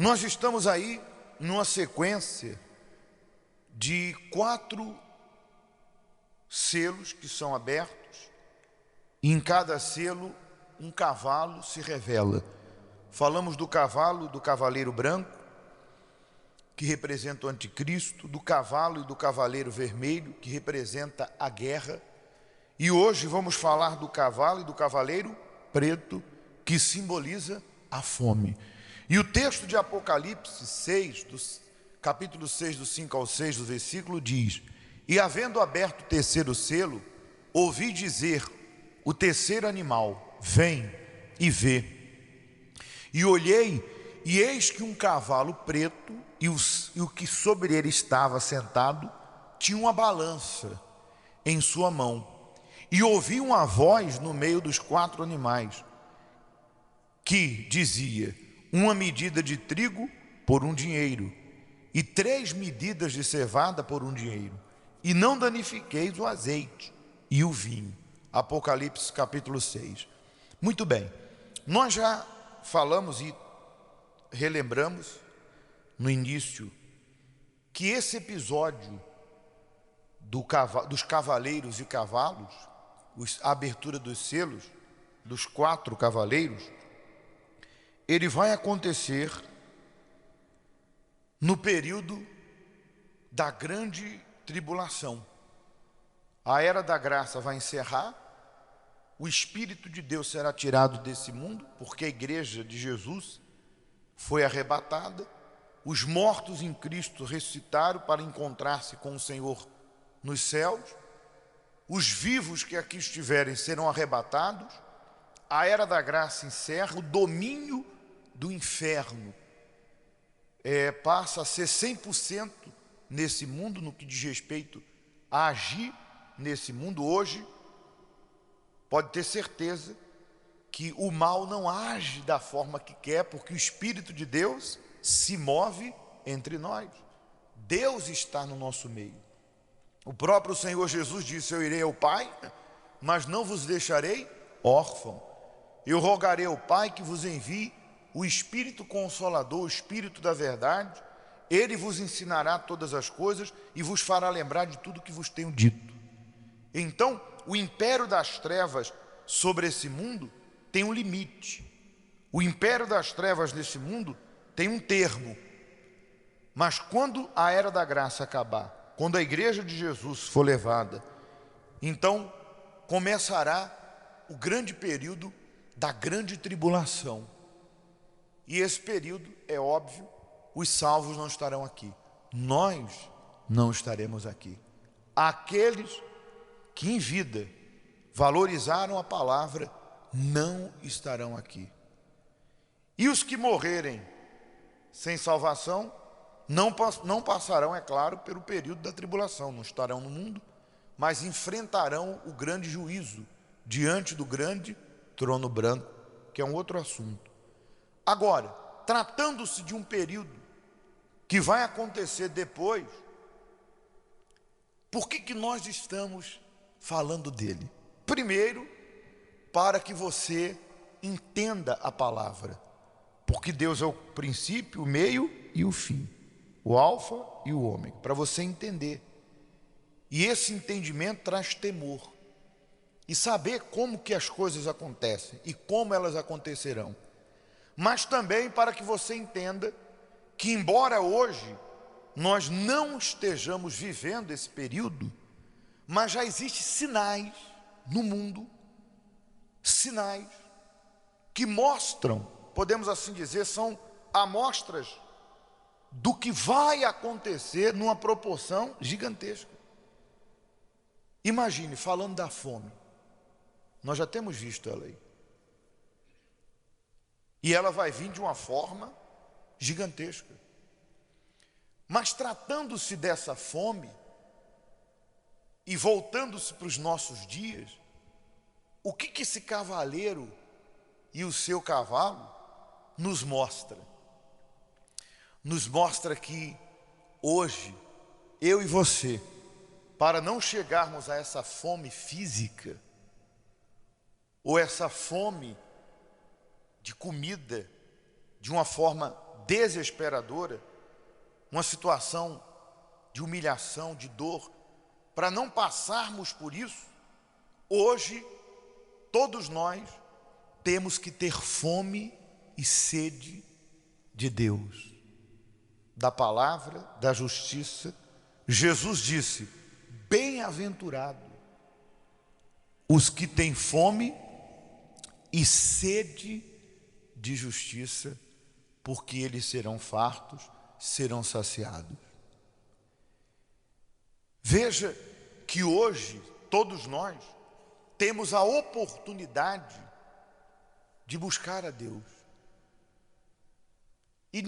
Nós estamos aí numa sequência de 4 selos que são abertos, e em cada selo um cavalo se revela. Falamos do cavalo, do cavaleiro branco, que representa o anticristo, do cavalo e do cavaleiro vermelho, que representa a guerra. E hoje vamos falar do cavalo e do cavaleiro preto, que simboliza a fome. E o texto de Apocalipse 6, capítulo 6, do 5 ao 6, do versículo, diz: E havendo aberto o terceiro selo, ouvi dizer o terceiro animal: Vem e vê. E olhei, e eis que um cavalo preto, e o que sobre ele estava sentado, tinha uma balança em sua mão. E ouvi uma voz no meio dos 4 animais, que dizia: uma medida de trigo por um dinheiro, e 3 medidas de cevada por um dinheiro, e não danifiqueis o azeite e o vinho. Apocalipse capítulo 6. Muito bem, nós já falamos e relembramos no início que esse episódio dos cavaleiros e cavalos, a abertura dos selos dos 4 cavaleiros, ele vai acontecer no período da grande tribulação. A era da graça vai encerrar, o Espírito de Deus será tirado desse mundo, porque a igreja de Jesus foi arrebatada, os mortos em Cristo ressuscitaram para encontrar-se com o Senhor nos céus, os vivos que aqui estiverem serão arrebatados, a era da graça encerra, o domínio do inferno passa a ser 100% nesse mundo, no que diz respeito a agir nesse mundo. Hoje, pode ter certeza que o mal não age da forma que quer, porque o Espírito de Deus se move entre nós. Deus está no nosso meio. O próprio Senhor Jesus disse: eu irei ao Pai, mas não vos deixarei órfão. Eu rogarei ao Pai que vos envie o Espírito Consolador, o Espírito da verdade. Ele vos ensinará todas as coisas e vos fará lembrar de tudo que vos tenho dito. Então, o império das trevas sobre esse mundo tem um limite. O império das trevas nesse mundo tem um termo. Mas quando a era da graça acabar, quando a igreja de Jesus for levada, então começará o grande período da grande tribulação. E esse período, é óbvio, os salvos não estarão aqui. Nós não estaremos aqui. Aqueles que em vida valorizaram a palavra não estarão aqui. E os que morrerem sem salvação não passarão, é claro, pelo período da tribulação. Não estarão no mundo, mas enfrentarão o grande juízo diante do grande trono branco, que é um outro assunto. Agora, tratando-se de um período que vai acontecer depois, por que nós estamos falando dele? Primeiro, para que você entenda a palavra, porque Deus é o princípio, o meio e o fim, o alfa e o ômega, para você entender. E esse entendimento traz temor, e saber como que as coisas acontecem e como elas acontecerão. Mas também para que você entenda que, embora hoje nós não estejamos vivendo esse período, mas já existem sinais no mundo, sinais que mostram, podemos assim dizer, são amostras do que vai acontecer numa proporção gigantesca. Imagine, falando da fome, nós já temos visto ela aí. E ela vai vir de uma forma gigantesca. Mas tratando-se dessa fome, e voltando-se para os nossos dias, o que esse cavaleiro e o seu cavalo nos mostra? Nos mostra que hoje, eu e você, para não chegarmos a essa fome física, ou essa fome de comida de uma forma desesperadora, uma situação de humilhação, de dor, para não passarmos por isso, hoje, todos nós temos que ter fome e sede de Deus, da palavra, da justiça. Jesus disse: bem-aventurado os que têm fome e sede de justiça, porque eles serão fartos, serão saciados. Veja que hoje todos nós temos a oportunidade de buscar a Deus e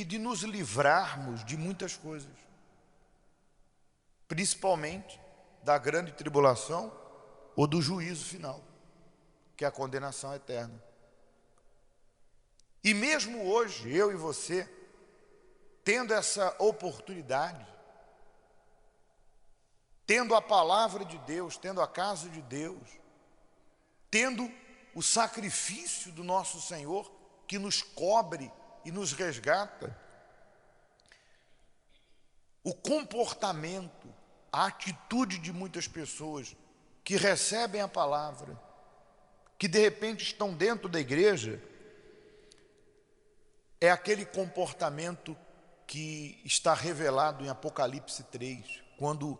de nos livrarmos de muitas coisas, principalmente da grande tribulação ou do juízo final, que é a condenação eterna. E mesmo hoje, eu e você, tendo essa oportunidade, tendo a palavra de Deus, tendo a casa de Deus, tendo o sacrifício do nosso Senhor, que nos cobre e nos resgata, o comportamento, a atitude de muitas pessoas que recebem a palavra, que de repente estão dentro da igreja, é aquele comportamento que está revelado em Apocalipse 3, quando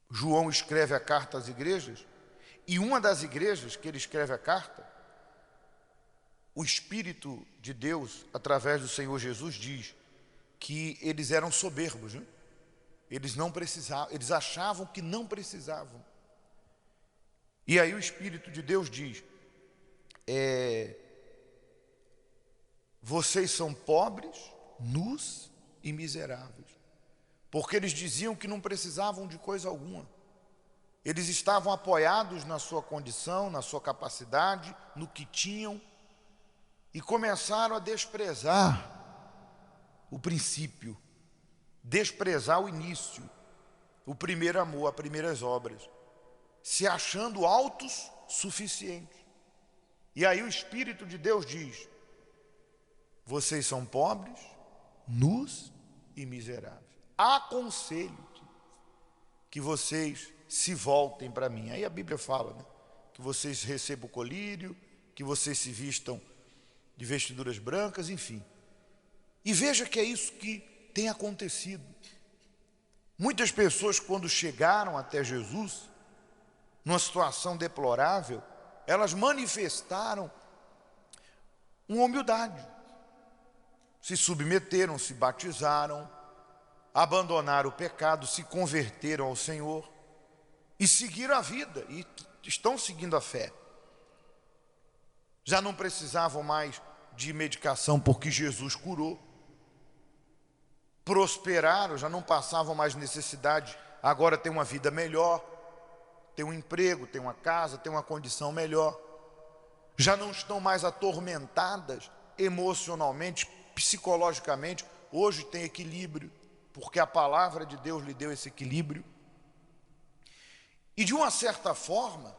João escreve a carta às igrejas, e uma das igrejas que ele escreve a carta, o Espírito de Deus, através do Senhor Jesus, diz que eles eram soberbos, né? Eles não precisavam, eles achavam que não precisavam. E aí o Espírito de Deus diz: vocês são pobres, nus e miseráveis, porque eles diziam que não precisavam de coisa alguma. Eles estavam apoiados na sua condição, na sua capacidade, no que tinham, e começaram a desprezar o princípio, desprezar o início, o primeiro amor, as primeiras obras, se achando autossuficientes. E aí o Espírito de Deus diz: vocês são pobres, nus e miseráveis. Aconselho-te que vocês se voltem para mim. Aí a Bíblia fala, né, que vocês recebam o colírio, que vocês se vistam de vestiduras brancas, enfim. E veja que é isso que tem acontecido. Muitas pessoas, quando chegaram até Jesus, numa situação deplorável, elas manifestaram uma humildade. Se submeteram, se batizaram, abandonaram o pecado, se converteram ao Senhor e seguiram a vida, e estão seguindo a fé. Já não precisavam mais de medicação porque Jesus curou. Prosperaram, já não passavam mais necessidade, agora tem uma vida melhor, tem um emprego, tem uma casa, tem uma condição melhor. Já não estão mais atormentadas emocionalmente, psicologicamente. Hoje tem equilíbrio, porque a palavra de Deus lhe deu esse equilíbrio. E de uma certa forma,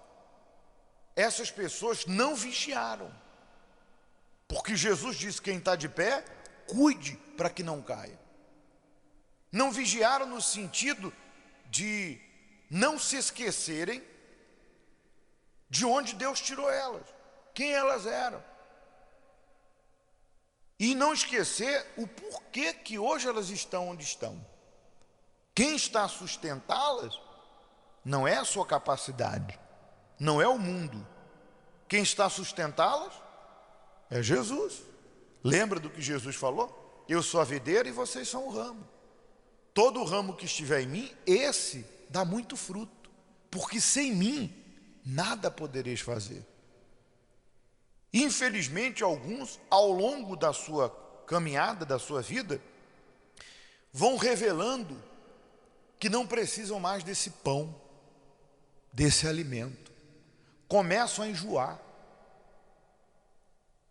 essas pessoas não vigiaram, porque Jesus disse: quem está de pé, cuide para que não caia. Não vigiaram no sentido de não se esquecerem de onde Deus tirou elas, quem elas eram, e não esquecer o porquê que hoje elas estão onde estão. Quem está a sustentá-las não é a sua capacidade, não é o mundo. Quem está a sustentá-las é Jesus. Lembra do que Jesus falou? Eu sou a videira e vocês são o ramo. Todo ramo que estiver em mim, esse dá muito fruto, porque sem mim nada podereis fazer. Infelizmente, alguns, ao longo da sua caminhada, da sua vida, vão revelando que não precisam mais desse pão, desse alimento. Começam a enjoar.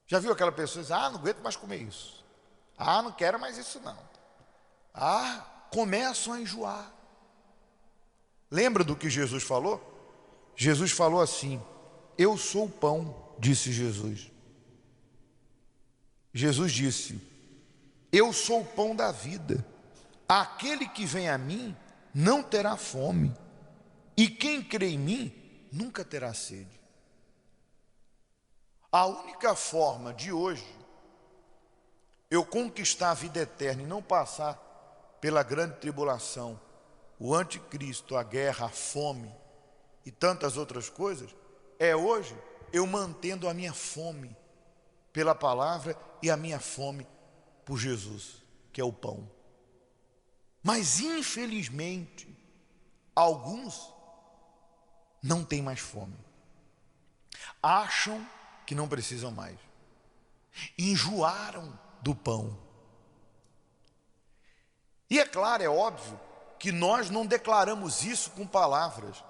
Já viu aquela pessoa que diz: não aguento mais comer isso. Não quero mais isso não. Começam a enjoar. Lembra do que Jesus falou? Jesus falou assim: eu sou o pão, disse Jesus. Jesus disse: eu sou o pão da vida. Aquele que vem a mim não terá fome, e quem crê em mim nunca terá sede. A única forma de hoje eu conquistar a vida eterna e não passar pela grande tribulação, o anticristo, a guerra, a fome e tantas outras coisas, é hoje eu mantendo a minha fome pela palavra e a minha fome por Jesus, que é o pão. Mas infelizmente, alguns não têm mais fome. Acham que não precisam mais. Enjoaram do pão. E é claro, é óbvio, que nós não declaramos isso com palavras,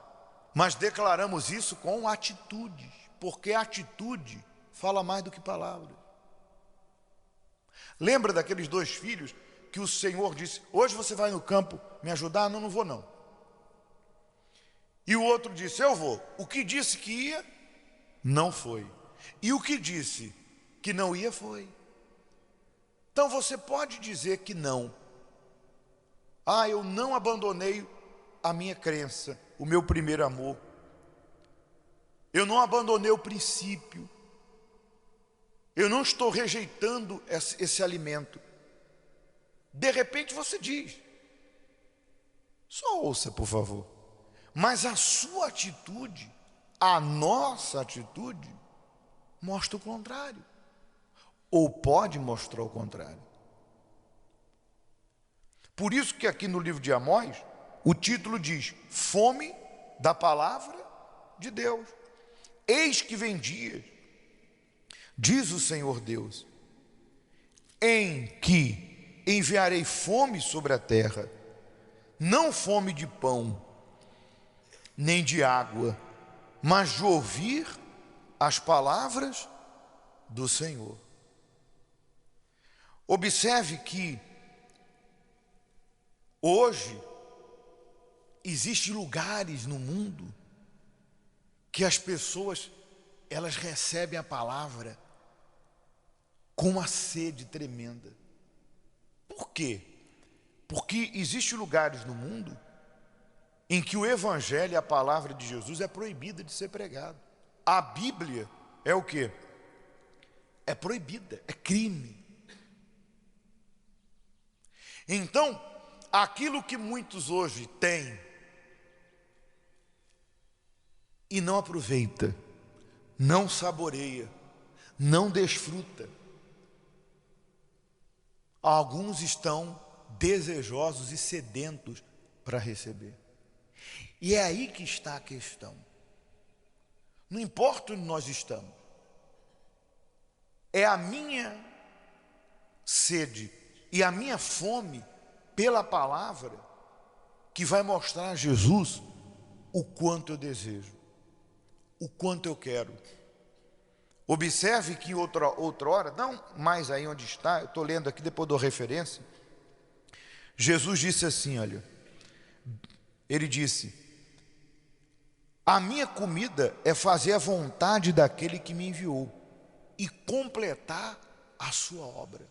mas declaramos isso com atitudes, porque a atitude fala mais do que palavras. Lembra daqueles 2 filhos que o Senhor disse: hoje você vai no campo me ajudar? Não, não vou não. E o outro disse: eu vou. O que disse que ia, não foi. E o que disse que não ia, foi. Então você pode dizer que não. Eu não abandonei a minha crença, o meu primeiro amor. Eu não abandonei o princípio. Eu não estou rejeitando esse alimento. De repente você diz. Só ouça, por favor. Mas a sua atitude, a nossa atitude, mostra o contrário. Ou pode mostrar o contrário. Por isso que aqui no livro de Amós, o título diz: fome da palavra de Deus. Eis que vem dias, diz o Senhor Deus, em que enviarei fome sobre a terra, não fome de pão, nem de água, mas de ouvir as palavras do Senhor. Observe que hoje existem lugares no mundo que as pessoas, elas recebem a palavra com uma sede tremenda. Por quê? Porque existem lugares no mundo em que o evangelho e a palavra de Jesus é proibida de ser pregado. A Bíblia é o quê? É proibida, é crime. Então, aquilo que muitos hoje têm e não aproveita, não saboreia, não desfruta, alguns estão desejosos e sedentos para receber. E é aí que está a questão. Não importa onde nós estamos, é a minha sede e a minha fome pela palavra que vai mostrar a Jesus o quanto eu desejo, o quanto eu quero. Observe que outra hora, não mais aí onde está, eu estou lendo aqui, depois dou referência. Jesus disse assim, olha, ele disse: a minha comida é fazer a vontade daquele que me enviou e completar a sua obra.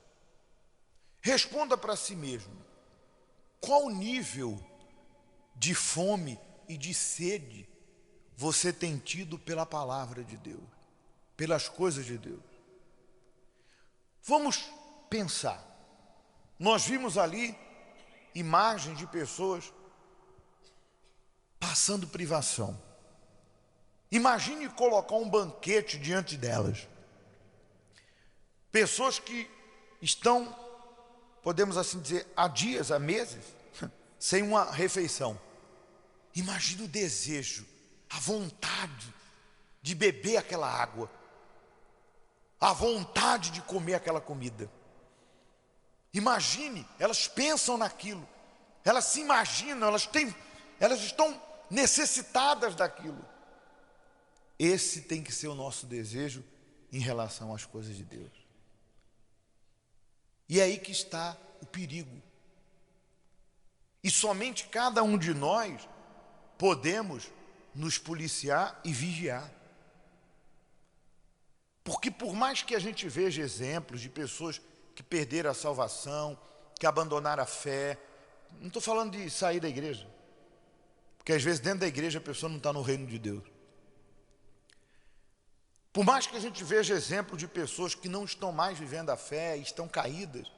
Responda para si mesmo: qual nível de fome e de sede você tem tido pela palavra de Deus, pelas coisas de Deus? Vamos pensar. Nós vimos ali imagens de pessoas passando privação. Imagine colocar um banquete diante delas. Pessoas que estão, podemos assim dizer, há dias, há meses, sem uma refeição. Imagine o desejo, a vontade de beber aquela água, a vontade de comer aquela comida. Imagine, elas pensam naquilo, elas se imaginam, elas estão necessitadas daquilo. Esse tem que ser o nosso desejo em relação às coisas de Deus. E é aí que está o perigo. E somente cada um de nós podemos nos policiar e vigiar. Porque por mais que a gente veja exemplos de pessoas que perderam a salvação, que abandonaram a fé, não estou falando de sair da igreja, porque às vezes dentro da igreja a pessoa não está no reino de Deus. Por mais que a gente veja exemplos de pessoas que não estão mais vivendo a fé, estão caídas,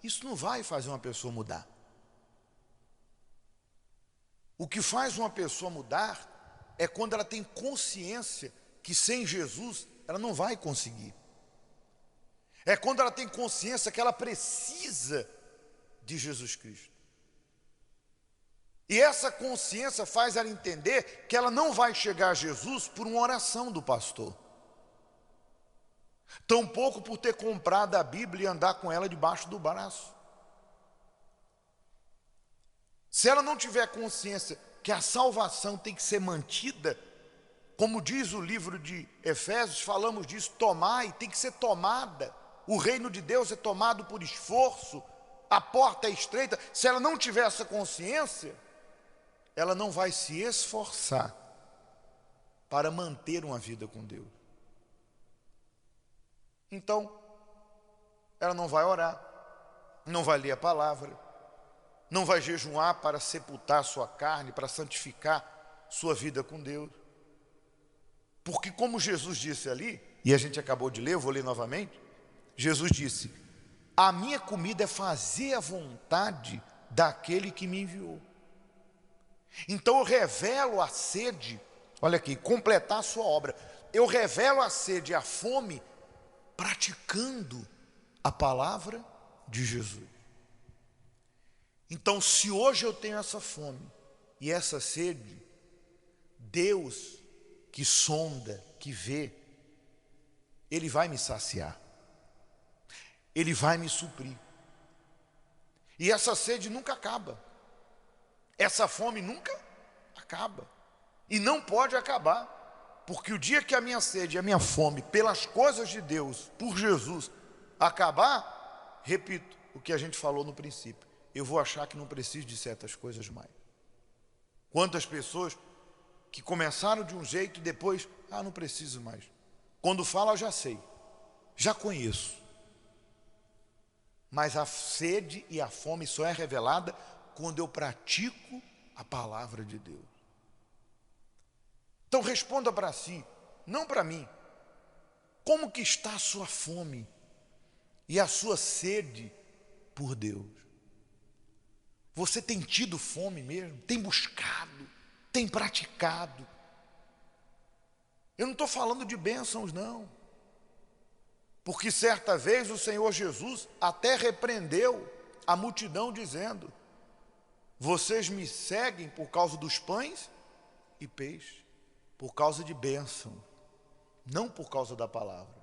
isso não vai fazer uma pessoa mudar. O que faz uma pessoa mudar é quando ela tem consciência que sem Jesus ela não vai conseguir. É quando ela tem consciência que ela precisa de Jesus Cristo. E essa consciência faz ela entender que ela não vai chegar a Jesus por uma oração do pastor. Tampouco por ter comprado a Bíblia e andar com ela debaixo do braço. Se ela não tiver consciência que a salvação tem que ser mantida, como diz o livro de Efésios, falamos disso, tomai, tem que ser tomada. O reino de Deus é tomado por esforço, a porta é estreita. Se ela não tiver essa consciência, ela não vai se esforçar para manter uma vida com Deus. Então, ela não vai orar, não vai ler a palavra, não vai jejuar para sepultar sua carne, para santificar sua vida com Deus. Porque como Jesus disse ali, e a gente acabou de ler, eu vou ler novamente, Jesus disse, a minha comida é fazer a vontade daquele que me enviou. Então eu revelo a sede, olha aqui, completar a sua obra. Eu revelo a sede e a fome praticando a palavra de Jesus. Então, se hoje eu tenho essa fome e essa sede, Deus que sonda, que vê, Ele vai me saciar. Ele vai me suprir. E essa sede nunca acaba. Essa fome nunca acaba. E não pode acabar. Porque o dia que a minha sede e a minha fome pelas coisas de Deus, por Jesus, acabar, repito o que a gente falou no princípio, eu vou achar que não preciso de certas coisas mais. Quantas pessoas que começaram de um jeito e depois, não preciso mais. Quando fala, eu já sei, já conheço. Mas a sede e a fome só é revelada quando eu pratico a palavra de Deus. Então responda para si, não para mim. Como que está a sua fome e a sua sede por Deus? Você tem tido fome mesmo? Tem buscado? Tem praticado? Eu não estou falando de bênçãos, não. Porque certa vez o Senhor Jesus até repreendeu a multidão dizendo, vocês me seguem por causa dos pães e peixes, por causa de bênção, não por causa da palavra.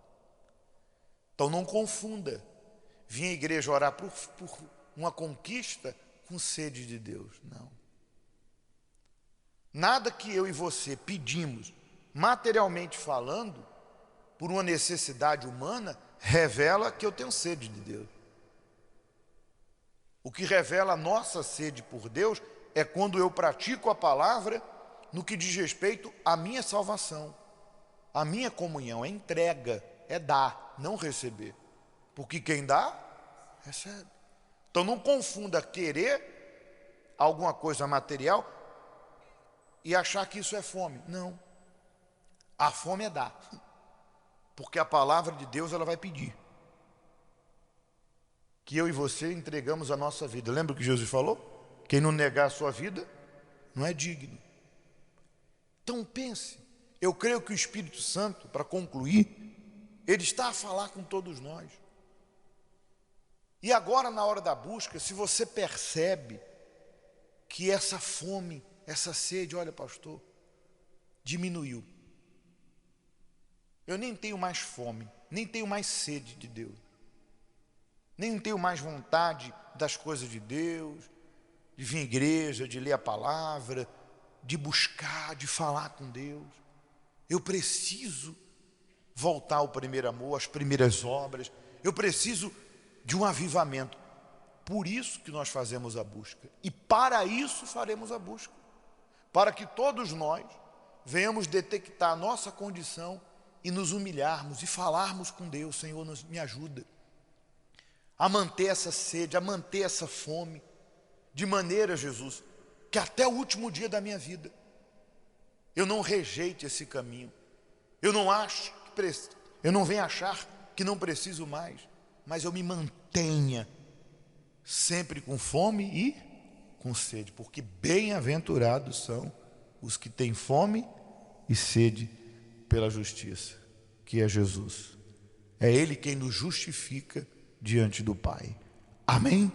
Então não confunda, vir à igreja orar por uma conquista com sede de Deus, não. Nada que eu e você pedimos, materialmente falando, por uma necessidade humana, revela que eu tenho sede de Deus. O que revela a nossa sede por Deus é quando eu pratico a palavra no que diz respeito à minha salvação, à minha comunhão, é entrega, é dar, não receber. Porque quem dá, recebe. Então não confunda querer alguma coisa material e achar que isso é fome. Não. A fome é dar. Porque a palavra de Deus ela vai pedir que eu e você entregamos a nossa vida. Lembra o que Jesus falou? Quem não negar a sua vida não é digno. Então pense, eu creio que o Espírito Santo, para concluir, ele está a falar com todos nós. E agora na hora da busca, se você percebe que essa fome, essa sede, olha pastor, diminuiu. Eu nem tenho mais fome, nem tenho mais sede de Deus. Nem tenho mais vontade das coisas de Deus, de vir à igreja, de ler a palavra, de buscar, de falar com Deus. Eu preciso voltar ao primeiro amor, às primeiras obras. Eu preciso de um avivamento. Por isso que nós fazemos a busca. E para isso faremos a busca. Para que todos nós venhamos detectar a nossa condição e nos humilharmos e falarmos com Deus: Senhor, me ajuda a manter essa sede, a manter essa fome, de maneira, Jesus, que até o último dia da minha vida eu não rejeite esse caminho, eu não venha achar que não preciso mais, mas eu me mantenha sempre com fome e com sede, porque bem-aventurados são os que têm fome e sede pela justiça, que é Jesus. É Ele quem nos justifica diante do Pai. Amém?